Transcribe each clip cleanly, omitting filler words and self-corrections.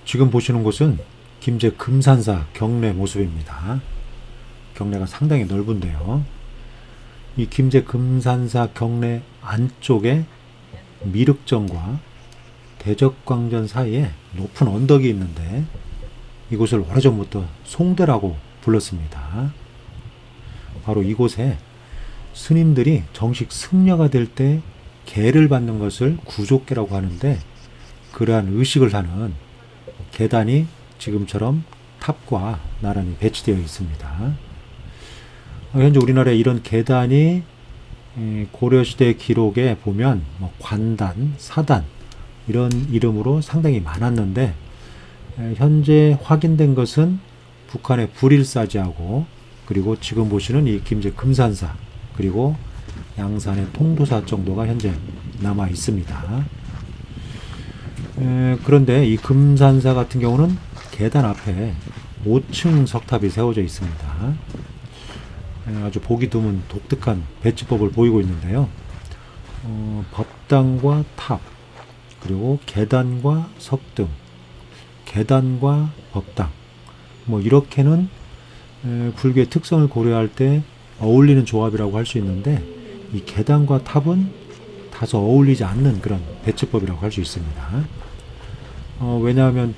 지금 보시는 곳은 김제 금산사 경내 모습입니다. 경내가 상당히 넓은데요. 이 김제 금산사 경내 안쪽에 미륵정과 대적광전 사이에 높은 언덕이 있는데 이곳을 오래전부터 송대라고 불렀습니다. 바로 이곳에 스님들이 정식 승려가 될 때 계를 받는 것을 구족계라고 하는데, 그러한 의식을 하는 계단이 지금처럼 탑과 나란히 배치되어 있습니다. 현재 우리나라에 이런 계단이 고려시대 기록에 보면 관단, 사단 이런 이름으로 상당히 많았는데, 현재 확인된 것은 북한의 불일사지하고, 그리고 지금 보시는 이 김제 금산사, 그리고 양산의 통도사 정도가 현재 남아 있습니다. 그런데 이 금산사 같은 경우는 계단 앞에 5층 석탑이 세워져 있습니다. 아주 보기 드문 독특한 배치법을 보이고 있는데요. 법당과 탑, 그리고 계단과 석등, 계단과 법당, 이렇게는 불교의 특성을 고려할 때 어울리는 조합이라고 할 수 있는데, 이 계단과 탑은 다소 어울리지 않는 그런 배치법이라고 할 수 있습니다. 왜냐하면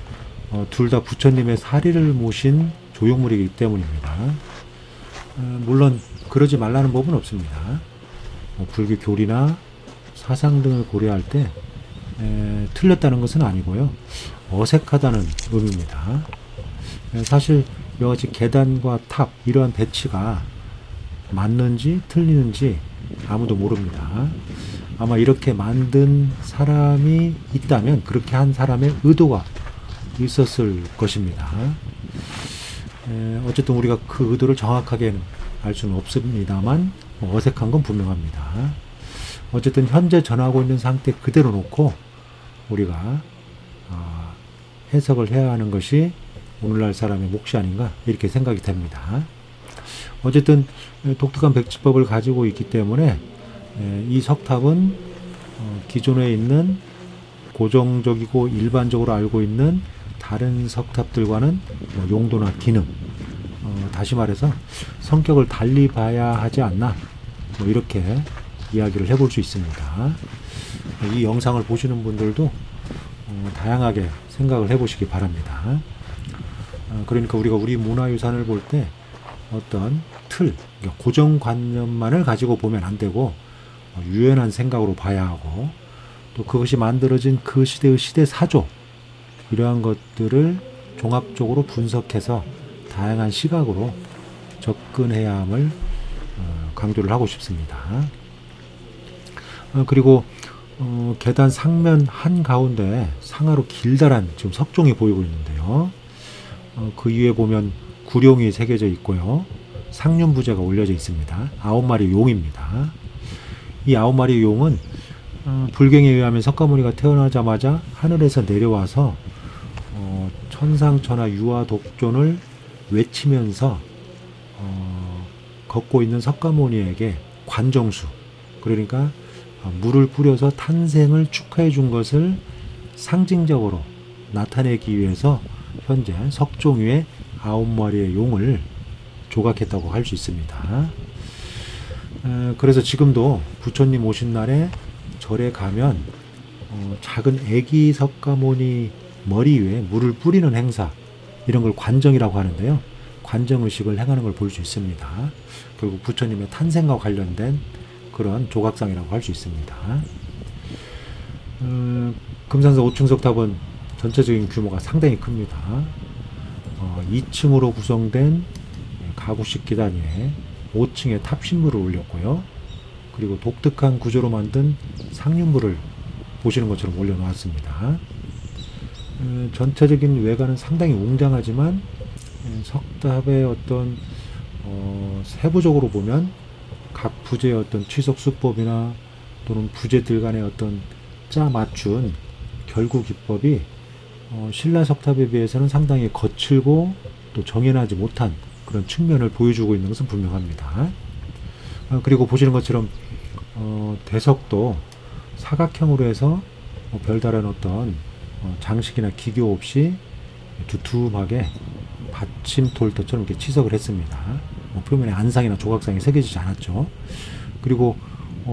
둘 다 부처님의 사리를 모신 조형물이기 때문입니다. 물론 그러지 말라는 법은 없습니다. 불교 교리나 사상 등을 고려할 때 틀렸다는 것은 아니고요, 어색하다는 의미입니다. 사실 이와 같이 계단과 탑 이러한 배치가 맞는지 틀리는지 아무도 모릅니다. 아마 이렇게 만든 사람이 있다면 그렇게 한 사람의 의도가 있었을 것입니다. 어쨌든 우리가 그 의도를 정확하게 알 수는 없습니다만 어색한 건 분명합니다. 어쨌든 현재 전하고 있는 상태 그대로 놓고 우리가 해석을 해야 하는 것이 오늘날 사람의 몫이 아닌가, 이렇게 생각이 됩니다. 어쨌든 독특한 백지법을 가지고 있기 때문에 이 석탑은 기존에 있는 고정적이고 일반적으로 알고 있는 다른 석탑들과는 용도나 기능, 다시 말해서 성격을 달리 봐야 하지 않나, 이렇게 이야기를 해볼 수 있습니다. 이 영상을 보시는 분들도 다양하게 생각을 해보시기 바랍니다. 그러니까 우리가 우리 문화유산을 볼 때 어떤 틀, 그러니까 고정관념만을 가지고 보면 안 되고 유연한 생각으로 봐야 하고, 또 그것이 만들어진 그 시대의 시대 사조, 이러한 것들을 종합적으로 분석해서 다양한 시각으로 접근해야 함을 강조를 하고 싶습니다. 그리고 계단 상면 한가운데 상하로 길다란 지금 석종이 보이고 있는데요. 그 위에 보면 구룡이 새겨져 있고요, 상륜부제가 올려져 있습니다. 9마리 용입니다. 이 9마리 용은 불경에 의하면 석가모니가 태어나자마자 하늘에서 내려와서 천상천하 유화독존을 외치면서 걷고 있는 석가모니에게 관정수, 그러니까 물을 뿌려서 탄생을 축하해 준 것을 상징적으로 나타내기 위해서 현재 석종 위에 9마리의 용을 조각했다고 할 수 있습니다. 그래서 지금도 부처님 오신 날에 절에 가면 작은 애기 석가모니 머리 위에 물을 뿌리는 행사, 이런 걸 관정이라고 하는데요, 관정의식을 행하는 걸 볼 수 있습니다. 결국 부처님의 탄생과 관련된 그런 조각상이라고 할 수 있습니다. 금산사 5층 석탑은 전체적인 규모가 상당히 큽니다. 2층으로 구성된 가구식 계단 위에 5층에 탑신부를 올렸고요, 그리고 독특한 구조로 만든 상륜부를 보시는 것처럼 올려놓았습니다. 전체적인 외관은 상당히 웅장하지만 석탑의 어떤 세부적으로 보면 각 부제의 어떤 취석 수법이나 또는 부제들 간의 어떤 짜 맞춘 결구 기법이 신라 석탑에 비해서는 상당히 거칠고 또 정연하지 못한 그런 측면을 보여주고 있는 것은 분명합니다. 그리고 보시는 것처럼 대석도 사각형으로 해서 별다른 어떤 장식이나 기교 없이 두툼하게 받침 돌터처럼 이렇게 치석을 했습니다. 표면에 안상이나 조각상이 새겨지지 않았죠. 그리고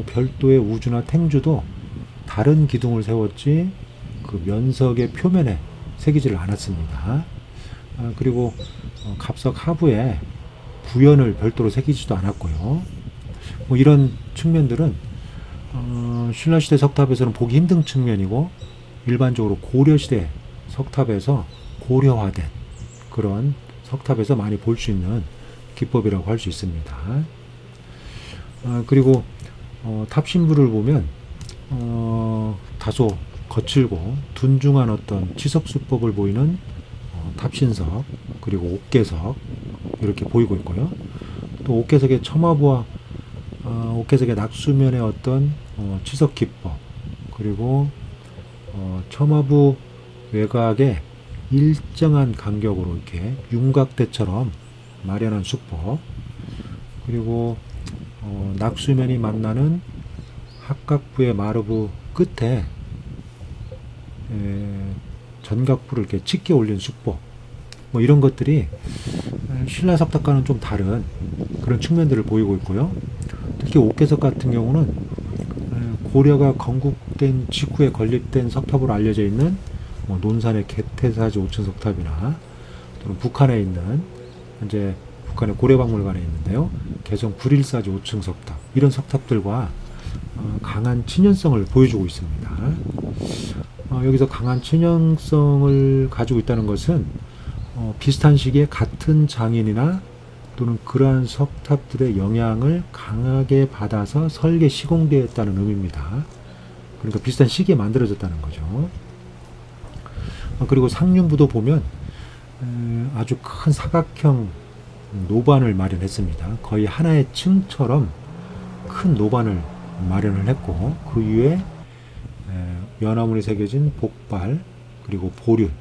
별도의 우주나 탱주도 다른 기둥을 세웠지 그 면석의 표면에 새기지를 않았습니다. 그리고 갑석 하부에 부연을 별도로 새기지도 않았고요. 이런 측면들은 신라시대 석탑에서는 보기 힘든 측면이고, 일반적으로 고려시대 석탑에서 고려화된 그런 석탑에서 많이 볼 수 있는 기법이라고 할 수 있습니다. 그리고 탑신부를 보면 다소 거칠고 둔중한 어떤 치석수법을 보이는 탑신석, 그리고 옥계석 이렇게 보이고 있고요. 또 옥계석의 첨화부와 옥계석의 낙수면의 어떤 치석 기법, 그리고 첨화부 외곽에 일정한 간격으로 이렇게 윤곽대처럼 마련한 수법, 그리고 낙수면이 만나는 합각부의 마루부 끝에 전각부를 이렇게 짙게 올린 수법, 이런 것들이 신라 석탑과는 좀 다른 그런 측면들을 보이고 있고요. 특히 옥계석 같은 경우는 고려가 건국된 직후에 건립된 석탑으로 알려져 있는 논산의 개태사지 5층 석탑이나 또는 북한에 있는, 현재 북한의 고려박물관에 있는데요, 개성 불일사지 5층 석탑, 이런 석탑들과 강한 친연성을 보여주고 있습니다. 여기서 강한 친연성을 가지고 있다는 것은 비슷한 시기에 같은 장인이나 또는 그러한 석탑들의 영향을 강하게 받아서 설계 시공되었다는 의미입니다. 그러니까 비슷한 시기에 만들어졌다는 거죠. 그리고 상륜부도 보면 아주 큰 사각형 노반을 마련했습니다. 거의 하나의 층처럼 큰 노반을 마련을 했고, 그 위에 연화문이 새겨진 복발, 그리고 보륜,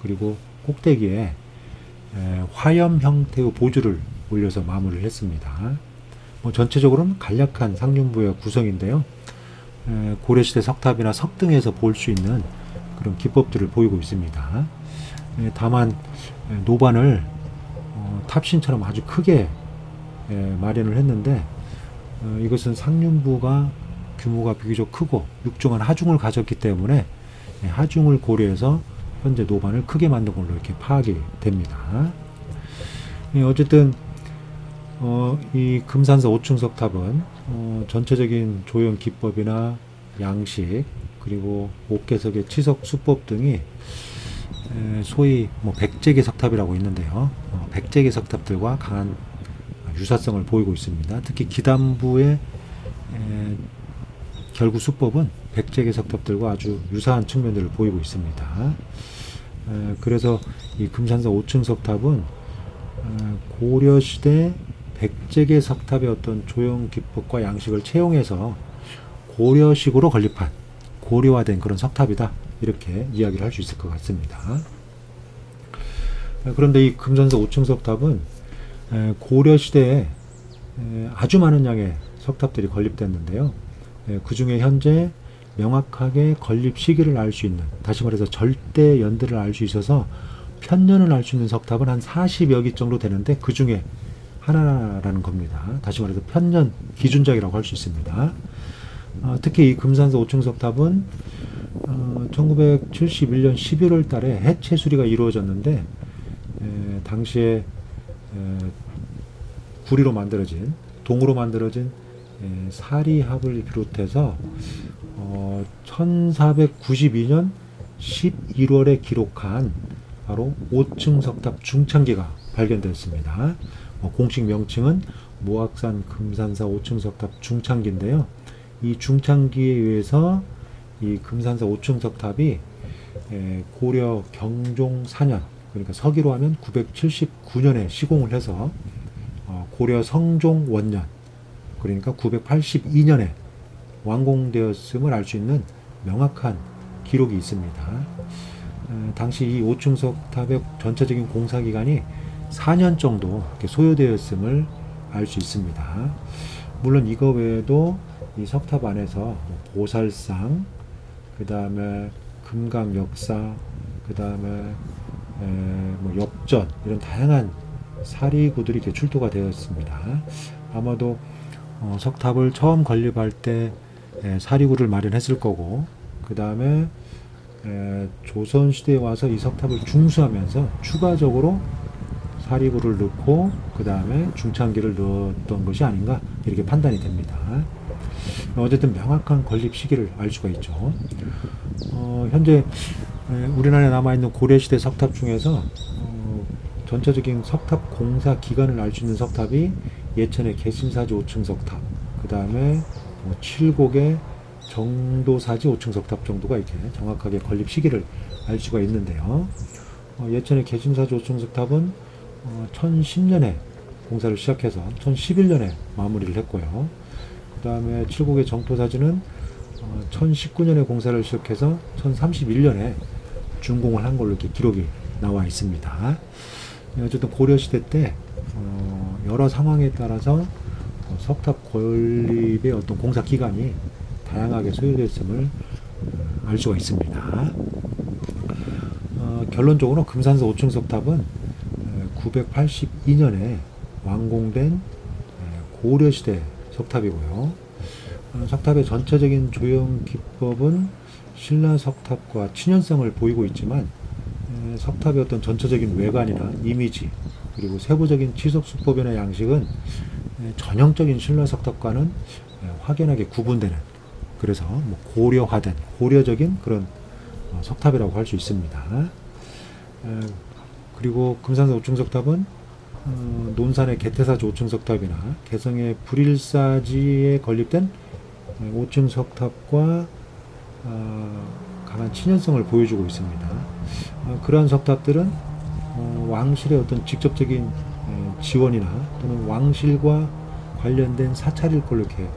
그리고 꼭대기에 화염 형태의 보주를 올려서 마무리를 했습니다. 전체적으로는 간략한 상륜부의 구성인데요, 고려시대 석탑이나 석등에서 볼 수 있는 그런 기법들을 보이고 있습니다. 다만 노반을 탑신처럼 아주 크게 마련을 했는데, 이것은 상륜부가 규모가 비교적 크고 육중한 하중을 가졌기 때문에 하중을 고려해서 현재 노반을 크게 만든 걸로 이렇게 파악이 됩니다. 어쨌든 이 금산사 5층 석탑은 전체적인 조형 기법이나 양식, 그리고 옥계석의 치석 수법 등이 소위 백제계 석탑이라고 있는데요, 백제계 석탑들과 강한 유사성을 보이고 있습니다. 특히 기단부의 결구 수법은 백제계 석탑들과 아주 유사한 측면들을 보이고 있습니다. 그래서 이 금산사 5층 석탑은 고려시대 백제계 석탑의 어떤 조형 기법과 양식을 채용해서 고려식으로 건립한 고려화된 그런 석탑이다, 이렇게 이야기를 할 수 있을 것 같습니다. 그런데 이 금산사 5층 석탑은 고려시대에 아주 많은 양의 석탑들이 건립됐는데요, 그 중에 현재 명확하게 건립 시기를 알 수 있는, 다시 말해서 절대 연대를 알 수 있어서 편년을 알 수 있는 석탑은 한 40여 기 정도 되는데, 그 중에 하나라는 겁니다. 다시 말해서 편년 기준작이라고 할 수 있습니다. 특히 이 금산사 5층 석탑은 1971년 11월 달에 해체 수리가 이루어졌는데, 당시에 구리로 만들어진, 동으로 만들어진 사리합을 비롯해서 1492년 11월에 기록한 바로 5층 석탑 중창기가 발견되었습니다. 공식 명칭은 모악산 금산사 5층 석탑 중창기인데요, 이 중창기에 의해서 이 금산사 5층 석탑이 고려 경종 4년, 그러니까 서기로 하면 979년에 시공을 해서 고려 성종 원년, 그러니까 982년에 완공되었음을 알 수 있는 명확한 기록이 있습니다. 당시 이 5층 석탑의 전체적인 공사 기간이 4년 정도 소요되었음을 알 수 있습니다. 물론 이거 외에도 이 석탑 안에서 보살상, 그 다음에 금강 역사, 그 다음에 뭐 엽전 이런 다양한 사리구들이 이렇게 출토가 되었습니다. 아마도 석탑을 처음 건립할 때 사리구를 마련했을 거고, 그 다음에 조선시대에 와서 이 석탑을 중수하면서 추가적으로 사리구를 넣고 그 다음에 중창기를 넣었던 것이 아닌가 이렇게 판단이 됩니다. 어쨌든 명확한 건립 시기를 알 수가 있죠. 현재 우리나라에 남아있는 고려시대 석탑 중에서 전체적인 석탑 공사 기간을 알 수 있는 석탑이 예천의 개심사지 5층 석탑, 그 다음에 칠곡의 정도사지 5층 석탑 정도가 이렇게 정확하게 건립 시기를 알 수가 있는데요. 예천의 개심사지 5층 석탑은 1010년에 공사를 시작해서 1011년에 마무리를 했고요. 그 다음에 칠곡의 정토사지는 1019년에 공사를 시작해서 1031년에 준공을 한 걸로 이렇게 기록이 나와 있습니다. 어쨌든 고려시대 때 여러 상황에 따라서 석탑 건립의 어떤 공사 기간이 다양하게 소요됐음을 알 수가 있습니다. 결론적으로 금산사 5층 석탑은 982년에 완공된 고려시대 석탑이고요. 석탑의 전체적인 조형 기법은 신라 석탑과 친연성을 보이고 있지만 석탑의 어떤 전체적인 외관이나 이미지 그리고 세부적인 치석 수법이나 양식은 전형적인 신라 석탑과는 확연하게 구분되는, 그래서 고려화된 고려적인 그런 석탑이라고 할 수 있습니다. 그리고 금산사 5층 석탑은 논산의 개태사지 5층 석탑이나 개성의 불일사지에 건립된 5층 석탑과 강한 친연성을 보여주고 있습니다. 그러한 석탑들은 왕실의 어떤 직접적인 지원이나 또는 왕실과 관련된 사찰일 걸로 이렇게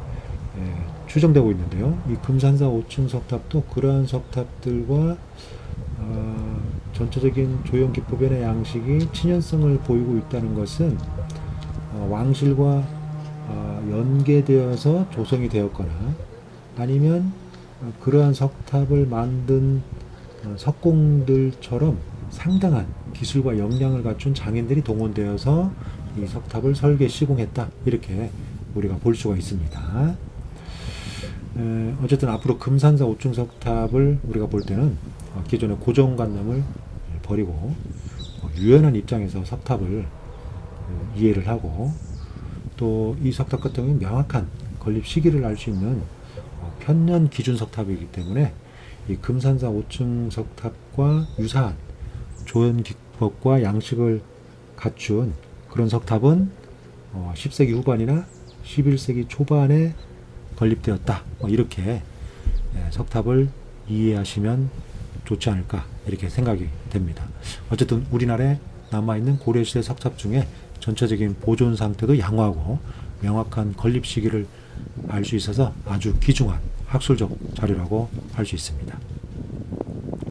추정되고 있는데요. 이 금산사 5층 석탑도 그러한 석탑들과 전체적인 조형 기법의 양식이 친연성을 보이고 있다는 것은 왕실과 연계되어서 조성이 되었거나 아니면 그러한 석탑을 만든 석공들처럼 상당한 기술과 역량을 갖춘 장인들이 동원되어서 이 석탑을 설계 시공했다, 이렇게 우리가 볼 수가 있습니다. 어쨌든 앞으로 금산사 5층 석탑을 우리가 볼 때는 기존의 고정관념을 버리고 유연한 입장에서 석탑을 이해를 하고, 또 이 석탑 같은 경우는 명확한 건립 시기를 알 수 있는 편년 기준 석탑이기 때문에 이 금산사 5층 석탑과 유사한 조형 기법과 양식을 갖춘 그런 석탑은 10세기 후반이나 11세기 초반에 건립되었다, 이렇게 석탑을 이해하시면 좋지 않을까 이렇게 생각이 됩니다. 어쨌든 우리나라에 남아있는 고려시대 석탑 중에 전체적인 보존 상태도 양호하고 명확한 건립 시기를 알 수 있어서 아주 귀중한 학술적 자료라고 할 수 있습니다.